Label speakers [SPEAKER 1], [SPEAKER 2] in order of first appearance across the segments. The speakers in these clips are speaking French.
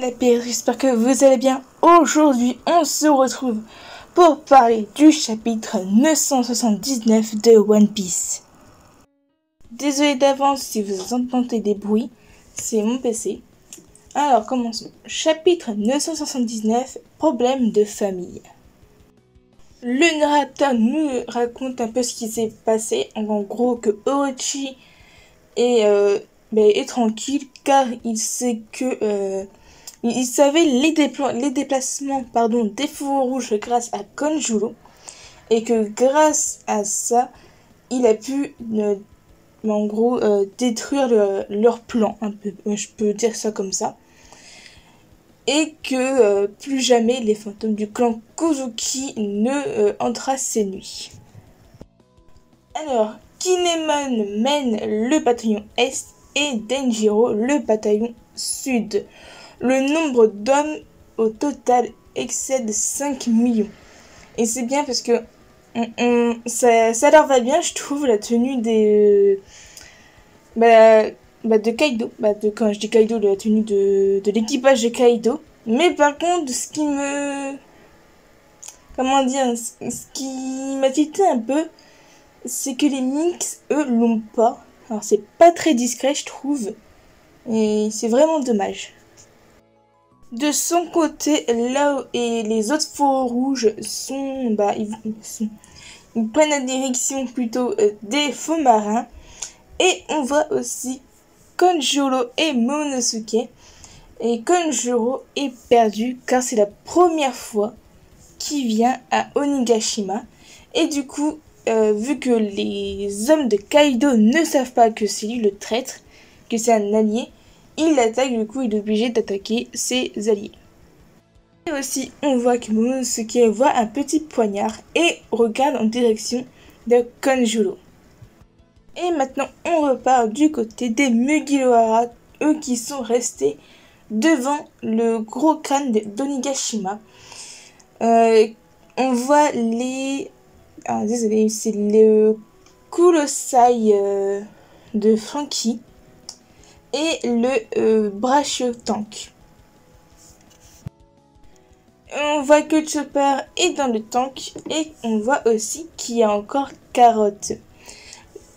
[SPEAKER 1] La paix, j'espère que vous allez bien. Aujourd'hui, on se retrouve pour parler du chapitre 979 de One Piece. Désolé d'avance si vous entendez des bruits, c'est mon PC. Alors, commençons. Chapitre 979, problème de famille. Le narrateur nous raconte un peu ce qui s'est passé. En gros, que Orochi est tranquille car il sait que... il savait les déplacements des fourreaux rouges grâce à Conjuro et que grâce à ça, il a pu détruire leur plan, un peu, je peux dire ça comme ça, et que plus jamais les fantômes du clan Kozuki ne entrerassent ces nuits. Alors, Kinemon mène le bataillon Est et Denjiro le bataillon Sud. Le nombre d'hommes au total excède 5 millions. Et c'est bien parce que ça leur va bien, je trouve, la tenue de Kaido. Quand je dis Kaido, la tenue de l'équipage de Kaido. Mais par contre, ce qui m'a titillé un peu, c'est que les Minks, eux, l'ont pas. Alors c'est pas très discret, je trouve. Et c'est vraiment dommage. De son côté, là et les autres fourreaux rouges ils prennent la direction plutôt des faux marins. Et on voit aussi Konjuro et Momonosuke. Et Konjuro est perdu car c'est la première fois qu'il vient à Onigashima. Et du coup, vu que les hommes de Kaido ne savent pas que c'est lui le traître, que c'est un allié, il l'attaque, du coup il est obligé d'attaquer ses alliés. Et aussi on voit que Momonosuke voit un petit poignard et regarde en direction de Konjuro. Et maintenant on repart du côté des Mugiwara, eux qui sont restés devant le gros crâne d'Onigashima. On voit c'est le Kurosai de Franky et le Brachio Tank. On voit que Chopper est dans le tank et on voit aussi qu'il y a encore Carotte.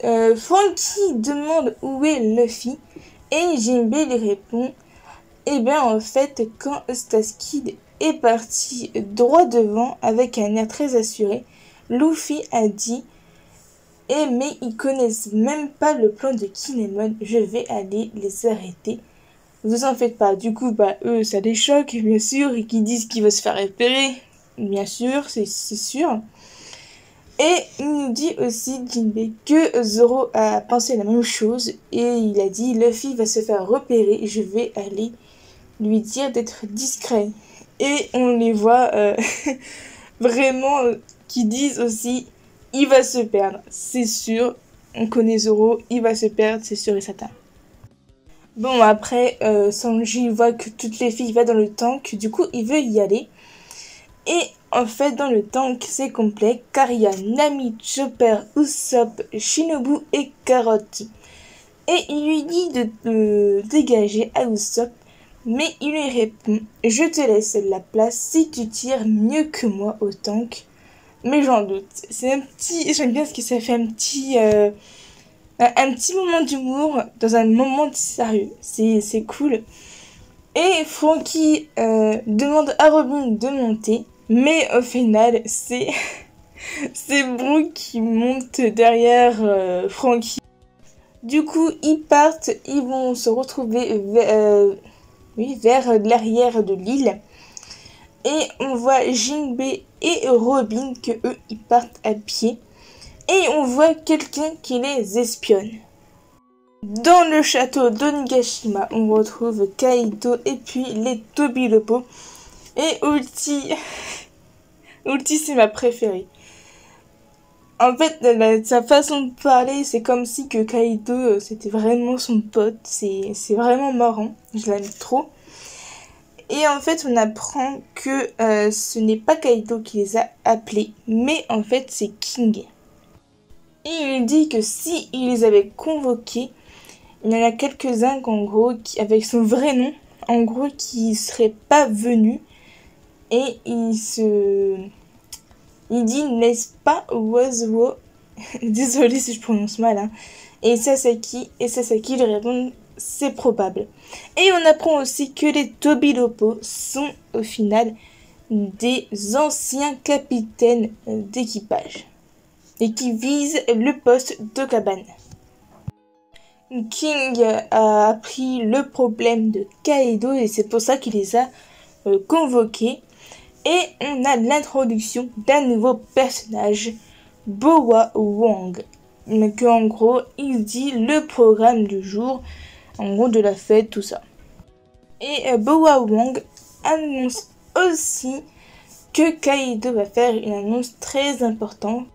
[SPEAKER 1] Franky demande où est Luffy et Jinbei lui répond en fait, quand Staskid est parti droit devant avec un air très assuré, Luffy a dit mais ils connaissent même pas le plan de Kinemon, je vais aller les arrêter. Vous en faites pas. Du coup, eux, ça les choque, bien sûr, et qu'ils disent qu'il va se faire repérer. Bien sûr, c'est sûr. Et il nous dit aussi, Jinbei, que Zoro a pensé la même chose, et il a dit, Luffy va se faire repérer, et je vais aller lui dire d'être discret. Et on les voit vraiment qui disent aussi, il va se perdre, c'est sûr. On connaît Zoro, il va se perdre, c'est sûr et certain. Bon, après, Sanji voit que toutes les filles vont dans le tank, du coup, il veut y aller. Et en fait, dans le tank, c'est complet, car il y a Nami, Chopper, Usopp, Shinobu et Carotte. Et il lui dit de dégager à Usopp, mais il lui répond « Je te laisse la place si tu tires mieux que moi au tank. » Mais j'en doute. C'est un petit... J'aime bien ce que ça fait un petit moment d'humour dans un moment de sérieux. C'est cool. Et Franky demande à Robin de monter. Mais au final, c'est Brooke qui monte derrière Franky. Du coup, ils partent. Ils vont se retrouver vers l'arrière de l'île. Et on voit Jinbei et Robin que eux ils partent à pied. Et on voit quelqu'un qui les espionne. Dans le château d'Onigashima, on retrouve Kaito et puis les Tobilopo. Et Ulti, c'est ma préférée. En fait, sa façon de parler, c'est comme si que Kaito, c'était vraiment son pote. C'est vraiment marrant, je l'aime trop. Et en fait, on apprend que ce n'est pas Kaito qui les a appelés, mais en fait, c'est King. Et il dit que si il les avait convoqués, il y en a quelques-uns qu'en gros, avec son vrai nom, en gros qu'il serait pas venu et il dit n'est-ce pas Wozuo. Désolée si je prononce mal, hein. Et Sasaki lui répond c'est probable. Et on apprend aussi que les Tobilopo sont au final des anciens capitaines d'équipage et qui visent le poste d'Okaban. King a appris le problème de Kaido et c'est pour ça qu'il les a convoqués. Et on a l'introduction d'un nouveau personnage, Boa Wong. Mais qu'en gros, il dit le programme du jour, en gros de la fête, tout ça. Et Boa Wong annonce aussi que Kaido va faire une annonce très importante.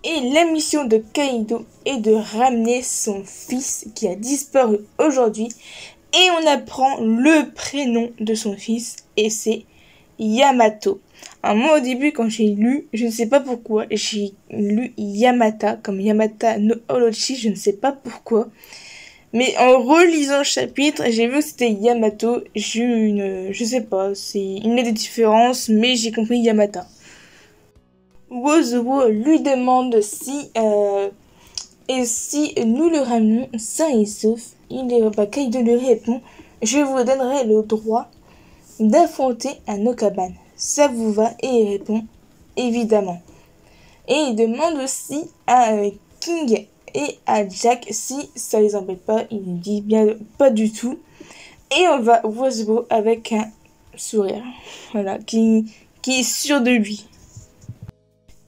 [SPEAKER 1] Et la mission de Kaido est de ramener son fils qui a disparu aujourd'hui. Et on apprend le prénom de son fils et c'est Yamato. Alors moi au début quand j'ai lu, je ne sais pas pourquoi, j'ai lu Yamata comme Yamata no Orochi, je ne sais pas pourquoi. Mais en relisant le chapitre, j'ai vu que c'était Yamato, j'ai eu je sais pas, c'est une des différences, mais j'ai compris Yamata. Wozuo lui demande si nous le ramenons sain et sauf. Kaido lui répond, je vous donnerai le droit d'affronter un Okaban. Ça vous va? Et il répond évidemment. Et il demande aussi à King et à Jack si ça les embête pas. Il nous dit bien pas du tout. Et on va Wozuo avec un sourire. Voilà, qui est sûr de lui.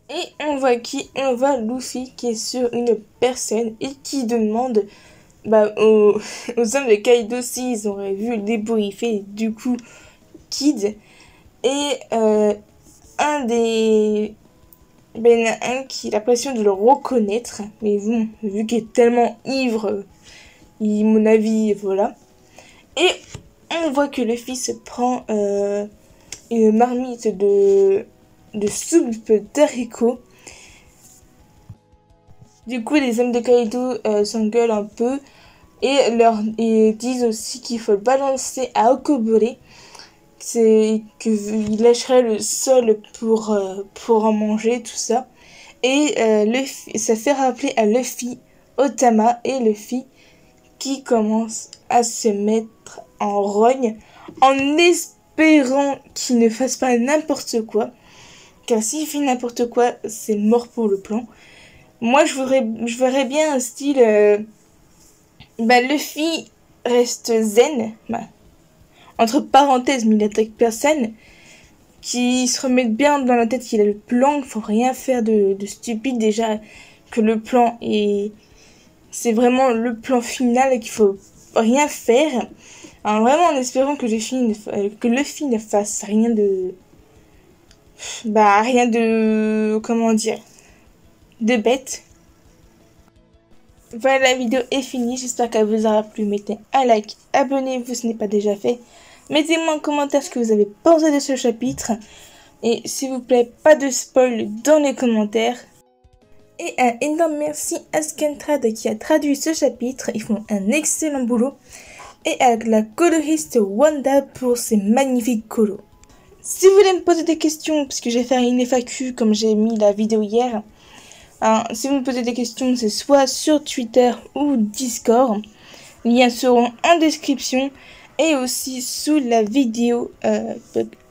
[SPEAKER 1] Et on voit qui? On voit Luffy qui est sur une personne et qui demande aux hommes de Kaido s'ils auraient vu débriefer du coup Kid. Et un qui a l'impression de le reconnaître, mais bon, vu qu'il est tellement ivre, mon avis, voilà. Et on voit que le fils prend une marmite de soupe d'haricots. Du coup, les hommes de Kaido s'engueulent un peu et disent aussi qu'il faut le balancer à Okobore. C'est qu'il lâcherait le sol pour en manger, tout ça. Et ça fait rappeler à Luffy, Otama et Luffy qui commencent à se mettre en rogne en espérant qu'il ne fasse pas n'importe quoi. Car s'il fait n'importe quoi, c'est mort pour le plan. Moi, je verrais bien un style... Luffy reste zen. Entre parenthèses, mais il attaque personne. Qui se remette bien dans la tête qu'il a le plan, qu'il faut rien faire de stupide. Déjà que le plan est... C'est vraiment le plan final et qu'il faut rien faire. Alors vraiment en espérant que Luffy ne fasse rien de... rien de... Comment dire? De bête. Voilà, la vidéo est finie. J'espère qu'elle vous aura plu. Mettez un like, abonnez-vous si ce n'est pas déjà fait. Mettez-moi en commentaire ce que vous avez pensé de ce chapitre. Et s'il vous plaît, pas de spoil dans les commentaires. Et un énorme merci à Skentrad qui a traduit ce chapitre. Ils font un excellent boulot. Et à la coloriste Wanda pour ses magnifiques colos. Si vous voulez me poser des questions, puisque j'ai fait une FAQ comme j'ai mis la vidéo hier. Alors, si vous me posez des questions, c'est soit sur Twitter ou Discord. Les liens seront en description. Et aussi sous la vidéo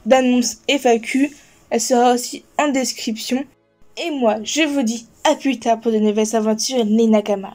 [SPEAKER 1] d'annonce FAQ. Elle sera aussi en description. Et moi, je vous dis à plus tard pour de nouvelles aventures, les Nakama.